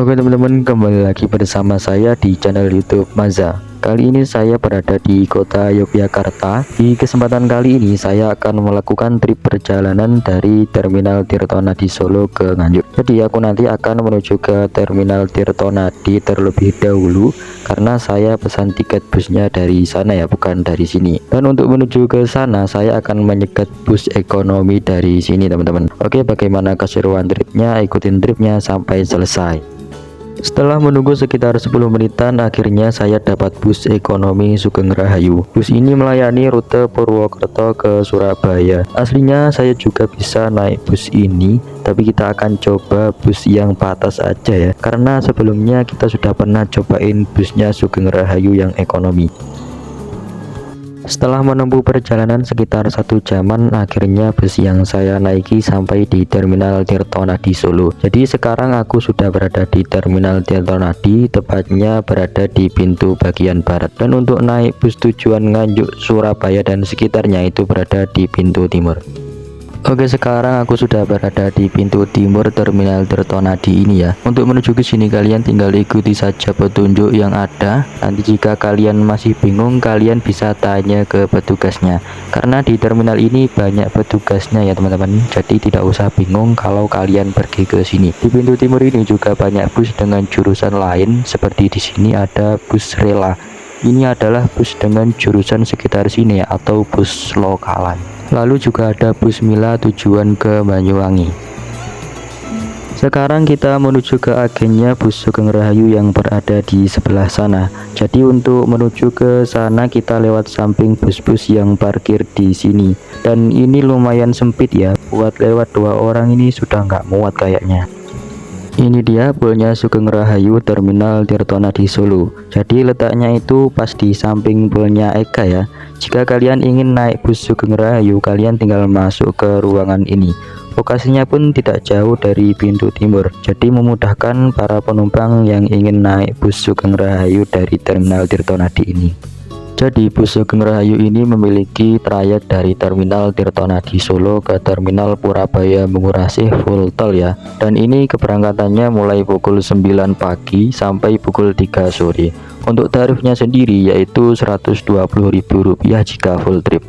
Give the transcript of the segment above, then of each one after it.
Oke teman-teman, kembali lagi bersama saya di channel YouTube Maza. Kali ini saya berada di kota Yogyakarta. Di kesempatan kali ini saya akan melakukan trip perjalanan dari Terminal Tirtonadi Solo ke Nganjuk. Jadi aku nanti akan menuju ke Terminal Tirtonadi terlebih dahulu karena saya pesan tiket busnya dari sana ya, bukan dari sini. Dan untuk menuju ke sana saya akan menyekat bus ekonomi dari sini teman-teman. Oke, bagaimana keseruan tripnya? Ikutin tripnya sampai selesai. Setelah menunggu sekitar 10 menitan, akhirnya saya dapat bus ekonomi Sugeng Rahayu. Bus ini melayani rute Purwokerto ke Surabaya. Aslinya saya juga bisa naik bus ini, tapi kita akan coba bus yang patas aja ya, karena sebelumnya kita sudah pernah cobain busnya Sugeng Rahayu yang ekonomi. Setelah menempuh perjalanan sekitar 1 jaman, akhirnya bus yang saya naiki sampai di Terminal Tirtonadi Solo. Jadi sekarang aku sudah berada di Terminal Tirtonadi, tepatnya berada di pintu bagian barat. Dan untuk naik bus tujuan Nganjuk, Surabaya dan sekitarnya itu berada di pintu timur. Oke, sekarang aku sudah berada di pintu timur Terminal Tirtonadi ini ya. Untuk menuju ke sini kalian tinggal ikuti saja petunjuk yang ada. Nanti jika kalian masih bingung, kalian bisa tanya ke petugasnya. Karena di terminal ini banyak petugasnya ya teman-teman. Jadi tidak usah bingung kalau kalian pergi ke sini. Di pintu timur ini juga banyak bus dengan jurusan lain. Seperti di sini ada bus rela. Ini adalah bus dengan jurusan sekitar sini ya, atau bus lokalan. Lalu juga ada bus Mila tujuan ke Banyuwangi. Sekarang kita menuju ke agennya bus Sugeng Rahayu yang berada di sebelah sana. Jadi untuk menuju ke sana kita lewat samping bus-bus yang parkir di sini. Dan ini lumayan sempit ya, buat lewat 2 orang ini sudah nggak muat kayaknya. Ini dia polnya Sugeng Rahayu Terminal Tirtonadi Solo. Jadi letaknya itu pas di samping polnya Eka ya. Jika kalian ingin naik bus Sugeng Rahayu, kalian tinggal masuk ke ruangan ini. Lokasinya pun tidak jauh dari pintu timur, jadi memudahkan para penumpang yang ingin naik bus Sugeng Rahayu dari Terminal Tirtonadi ini. Jadi bus Sugeng Rahayu ini memiliki trayek dari Terminal Tirtonadi Solo ke Terminal Purabaya Mengurasih full tol ya. Dan ini keberangkatannya mulai pukul 9 pagi sampai pukul 3 sore. Untuk tarifnya sendiri yaitu Rp120.000 jika full trip.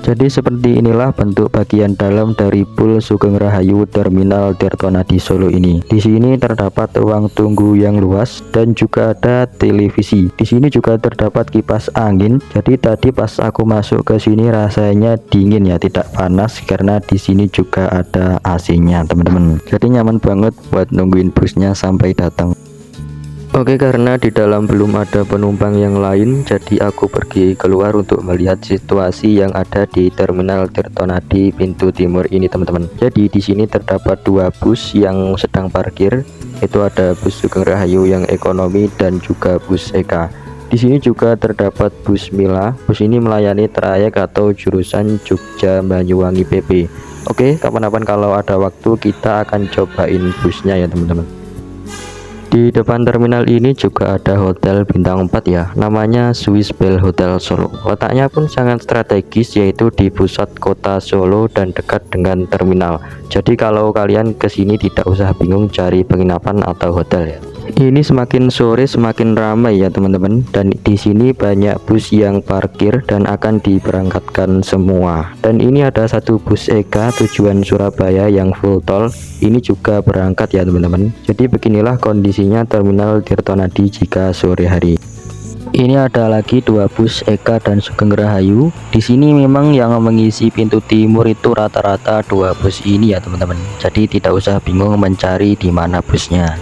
Jadi seperti inilah bentuk bagian dalam dari Pul Sugeng Rahayu Terminal Tirtonadi Solo ini. Di sini terdapat ruang tunggu yang luas dan juga ada televisi. Di sini juga terdapat kipas angin. Jadi tadi pas aku masuk ke sini rasanya dingin ya, tidak panas karena di sini juga ada AC-nya, teman-teman. Jadi nyaman banget buat nungguin busnya sampai datang. Oke, karena di dalam belum ada penumpang yang lain, jadi aku pergi keluar untuk melihat situasi yang ada di Terminal Tirtonadi pintu timur ini, teman-teman. Jadi di sini terdapat 2 bus yang sedang parkir. Itu ada bus Sugeng Rahayu yang ekonomi dan juga bus Eka. Di sini juga terdapat bus Mila. Bus ini melayani trayek atau jurusan Jogja Banyuwangi PP. Oke, kapan-kapan kalau ada waktu kita akan cobain busnya ya teman-teman. Di depan terminal ini juga ada hotel bintang 4 ya, namanya Swiss Bell Hotel Solo. Letaknya pun sangat strategis, yaitu di pusat kota Solo dan dekat dengan terminal. Jadi kalau kalian kesini tidak usah bingung cari penginapan atau hotel ya. Ini semakin sore semakin ramai ya teman-teman, dan di sini banyak bus yang parkir dan akan diberangkatkan semua. Dan ini ada 1 bus Eka tujuan Surabaya yang full tol. Ini juga berangkat ya teman-teman. Jadi beginilah kondisinya Terminal Tirtonadi jika sore hari. Ini ada lagi 2 bus Eka dan Sugeng Rahayu. Di sini memang yang mengisi pintu timur itu rata-rata 2 bus ini ya teman-teman. Jadi tidak usah bingung mencari di mana busnya.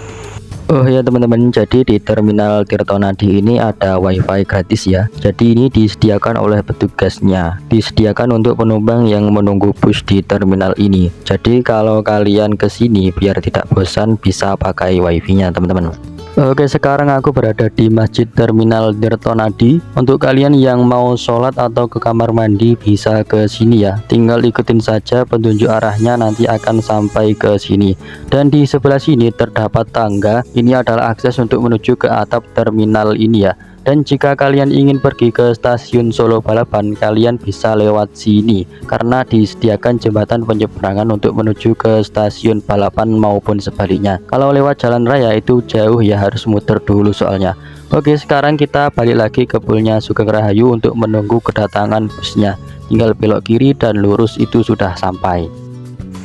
Oh ya teman-teman, jadi di Terminal Tirtonadi ini ada wifi gratis ya. Jadi ini disediakan oleh petugasnya, disediakan untuk penumpang yang menunggu bus di terminal ini. Jadi kalau kalian kesini biar tidak bosan bisa pakai wifi-nya teman-teman. Oke, sekarang aku berada di Masjid Terminal Tirtonadi. Untuk kalian yang mau sholat atau ke kamar mandi bisa ke sini ya. Tinggal ikutin saja petunjuk arahnya, nanti akan sampai ke sini. Dan di sebelah sini terdapat tangga. Ini adalah akses untuk menuju ke atap terminal ini ya. Dan jika kalian ingin pergi ke stasiun Solo Balapan, kalian bisa lewat sini karena disediakan jembatan penyeberangan untuk menuju ke stasiun balapan maupun sebaliknya. Kalau lewat jalan raya itu jauh ya, harus muter dulu soalnya. Oke, sekarang kita balik lagi ke Poolnya Sugeng Rahayu untuk menunggu kedatangan busnya. Tinggal belok kiri dan lurus itu sudah sampai.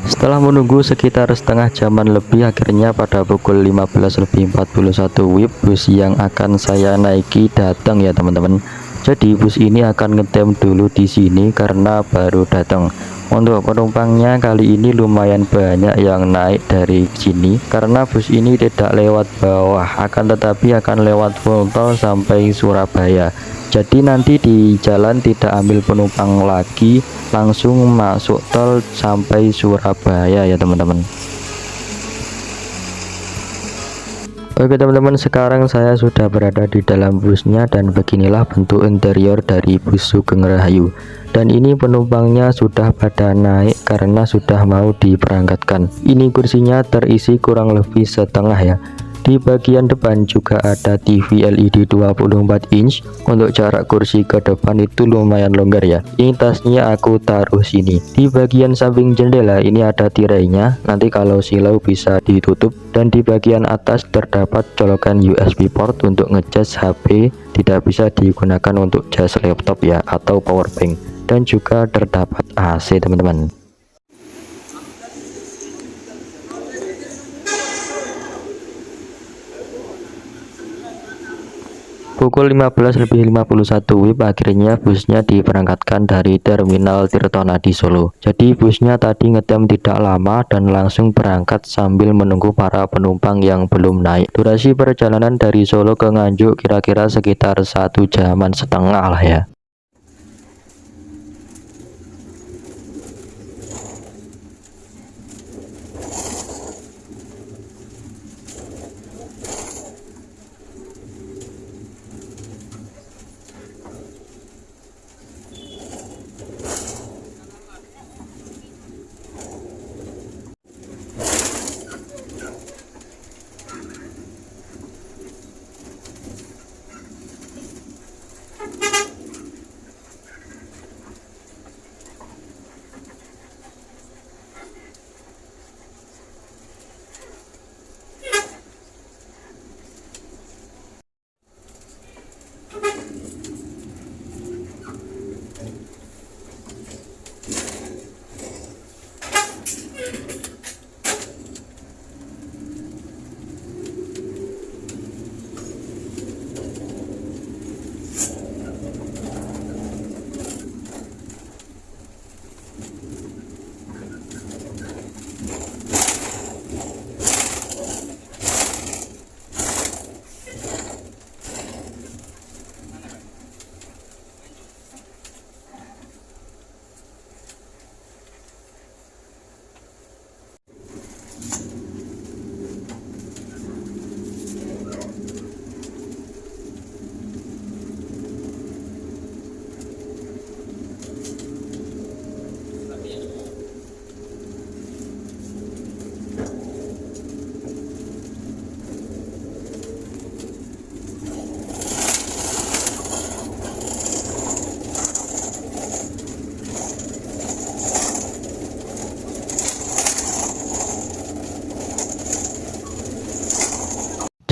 Setelah menunggu sekitar setengah jaman lebih, akhirnya pada pukul 15.41 WIB bus yang akan saya naiki datang ya teman-teman. Jadi bus ini akan ngetem dulu di sini karena baru datang. Untuk penumpangnya kali ini lumayan banyak yang naik dari sini karena bus ini tidak lewat bawah, akan tetapi akan lewat full tol sampai Surabaya. Jadi nanti di jalan tidak ambil penumpang lagi, langsung masuk tol sampai Surabaya ya teman-teman. Oke teman-teman, sekarang saya sudah berada di dalam busnya dan beginilah bentuk interior dari bus Sugeng Rahayu. Dan ini penumpangnya sudah pada naik karena sudah mau diberangkatkan. Ini kursinya terisi kurang lebih setengah ya. Di bagian depan juga ada TV LED 24 inch. Untuk jarak kursi ke depan itu lumayan longgar ya. Ini tasnya aku taruh sini. Di bagian samping jendela ini ada tirainya. Nanti kalau silau bisa ditutup. Dan di bagian atas terdapat colokan USB port untuk ngecas HP. Tidak bisa digunakan untuk cas laptop ya, atau power bank. Dan juga terdapat AC teman-teman. Pukul 15.51 WIB akhirnya busnya diberangkatkan dari Terminal Tirtonadi Solo. Jadi busnya tadi ngetem tidak lama dan langsung berangkat sambil menunggu para penumpang yang belum naik. Durasi perjalanan dari Solo ke Nganjuk kira-kira sekitar 1,5 jaman lah ya.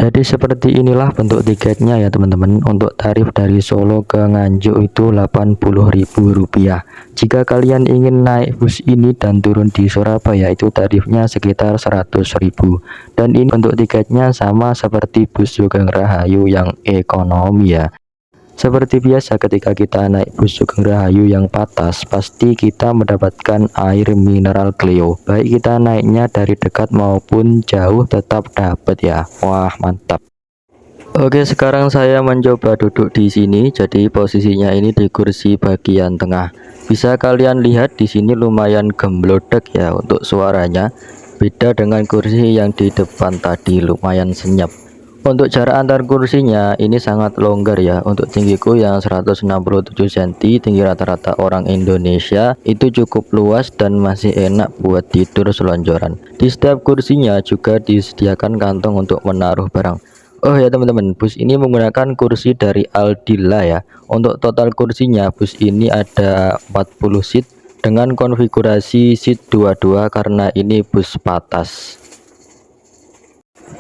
Jadi seperti inilah bentuk tiketnya ya teman-teman. Untuk tarif dari Solo ke Nganjuk itu Rp80.000. Jika kalian ingin naik bus ini dan turun di Surabaya itu tarifnya sekitar Rp100.000. Dan ini bentuk tiketnya sama seperti bus Sugeng Rahayu yang ekonomi ya. Seperti biasa ketika kita naik bus Sugeng Rahayu yang patas, pasti kita mendapatkan air mineral Cleo. Baik kita naiknya dari dekat maupun jauh tetap dapat ya. Wah, mantap. Oke, sekarang saya mencoba duduk di sini. Jadi posisinya ini di kursi bagian tengah. Bisa kalian lihat di sini lumayan gemblodek ya untuk suaranya. Beda dengan kursi yang di depan tadi, lumayan senyap. Untuk jarak antar kursinya ini sangat longgar ya. Untuk tinggiku yang 167 cm, tinggi rata-rata orang Indonesia, itu cukup luas dan masih enak buat tidur selonjoran. Di setiap kursinya juga disediakan kantong untuk menaruh barang. Oh ya teman-teman, bus ini menggunakan kursi dari Aldila ya. Untuk total kursinya bus ini ada 40 seat dengan konfigurasi seat 22 karena ini bus patas.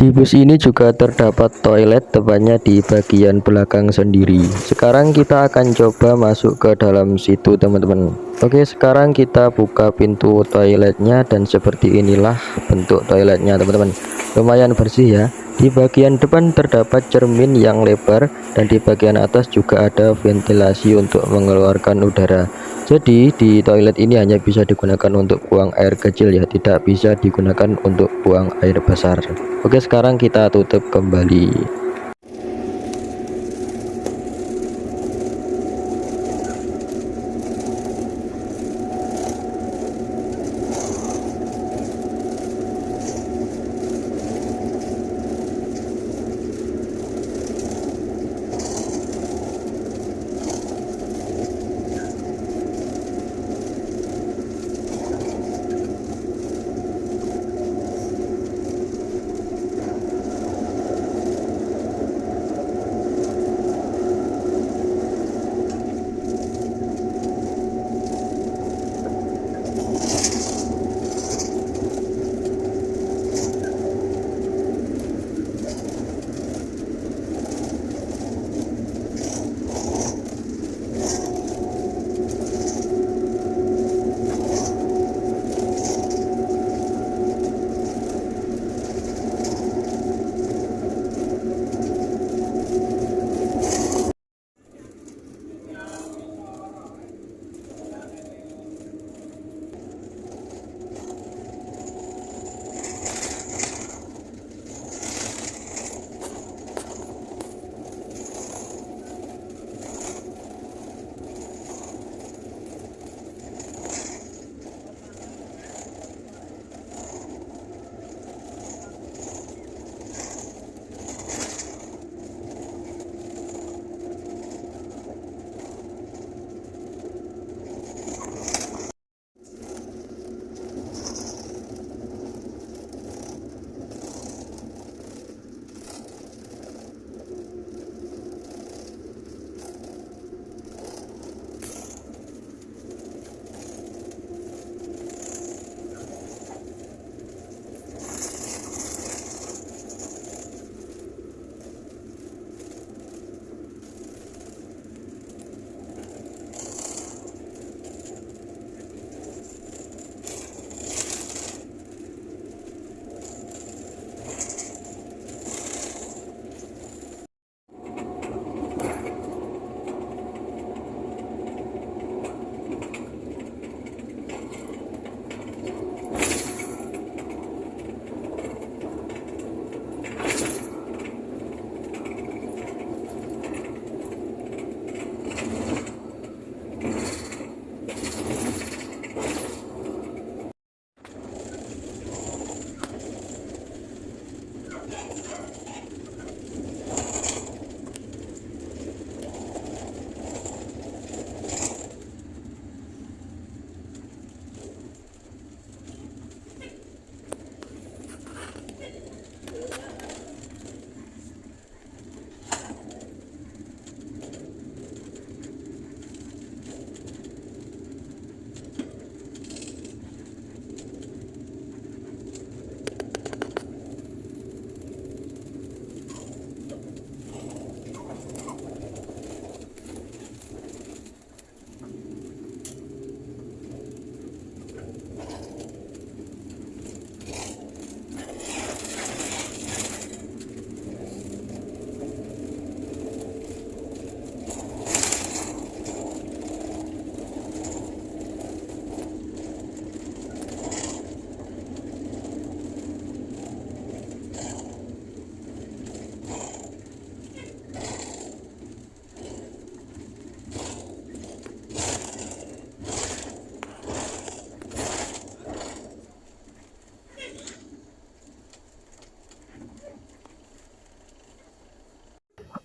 Di bus ini juga terdapat toilet tepatnya di bagian belakang sendiri. Sekarang kita akan coba masuk ke dalam situ teman-teman. Oke, sekarang kita buka pintu toiletnya dan seperti inilah bentuk toiletnya teman-teman. Lumayan bersih ya. Di bagian depan terdapat cermin yang lebar dan di bagian atas juga ada ventilasi untuk mengeluarkan udara. Jadi di toilet ini hanya bisa digunakan untuk buang air kecil ya, tidak bisa digunakan untuk buang air besar. Oke, sekarang kita tutup kembali.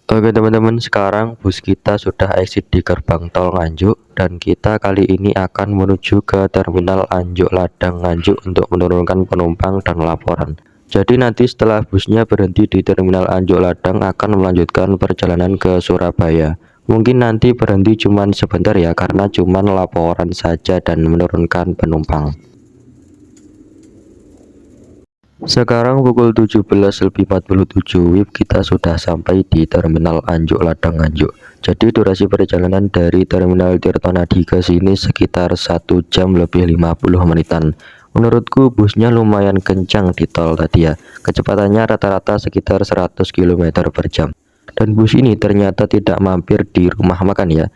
Oke teman-teman, sekarang bus kita sudah exit di gerbang tol Nganjuk dan kita kali ini akan menuju ke terminal Anjuk Ladang Nganjuk untuk menurunkan penumpang dan laporan. Jadi nanti setelah busnya berhenti di Terminal Anjuk Ladang akan melanjutkan perjalanan ke Surabaya. Mungkin nanti berhenti cuman sebentar ya, karena cuman laporan saja dan menurunkan penumpang. Sekarang pukul 17.47 WIB, kita sudah sampai di Terminal Anjuk Ladang Nganjuk. Jadi durasi perjalanan dari Terminal Tirtonadi ke sini sekitar 1 jam lebih 50 menitan. Menurutku busnya lumayan kencang di tol tadi ya. Kecepatannya rata-rata sekitar 100 km per jam. Dan bus ini ternyata tidak mampir di rumah makan ya.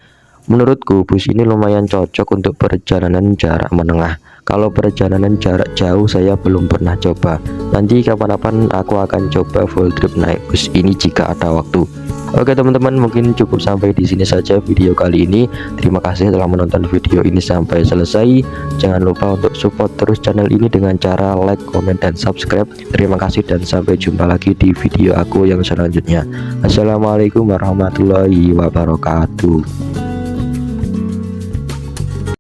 Menurutku bus ini lumayan cocok untuk perjalanan jarak menengah. Kalau perjalanan jarak jauh saya belum pernah coba. Nanti kapan-kapan aku akan coba full trip naik bus ini jika ada waktu. Oke teman-teman, mungkin cukup sampai di sini saja video kali ini. Terima kasih telah menonton video ini sampai selesai. Jangan lupa untuk support terus channel ini dengan cara like, comment, dan subscribe. Terima kasih dan sampai jumpa lagi di video aku yang selanjutnya. Assalamualaikum warahmatullahi wabarakatuh.